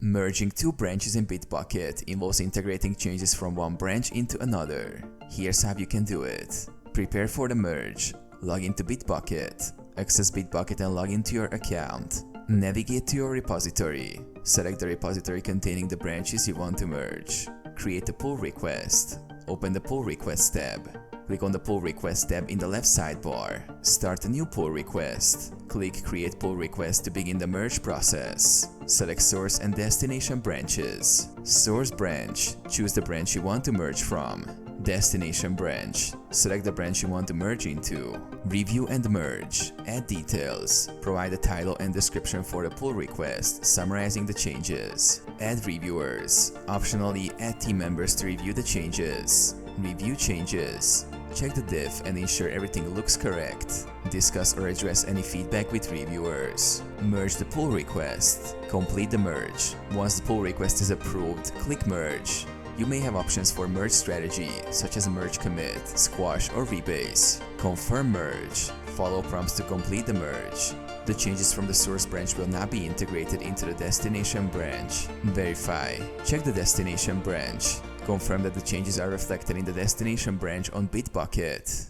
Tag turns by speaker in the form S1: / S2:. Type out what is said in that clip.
S1: Merging two branches in Bitbucket involves integrating changes from one branch into another. Here's how you can do it. Prepare for the merge. Log into Bitbucket. Access Bitbucket and log into your account. Navigate to your repository. Select the repository containing the branches you want to merge. Create a pull request. Open the Pull Request tab. Click on the Pull Request tab in the left sidebar. Start a new pull request. Click Create Pull Request to begin the merge process. Select Source and Destination branches. Source branch. Choose the branch you want to merge from. Destination branch. Select the branch you want to merge into. Review and merge. Add details. Provide a title and description for the pull request, summarizing the changes. Add reviewers. Optionally, add team members to review the changes. Review changes. Check the diff and ensure everything looks correct. Discuss or address any feedback with reviewers. Merge the pull request. Complete the merge. Once the pull request is approved, click Merge. You may have options for merge strategy, such as merge commit, squash, or rebase. Confirm merge. Follow prompts to complete the merge. The changes from the source branch will not be integrated into the destination branch. Verify. Check the destination branch. Confirm that the changes are reflected in the destination branch on Bitbucket.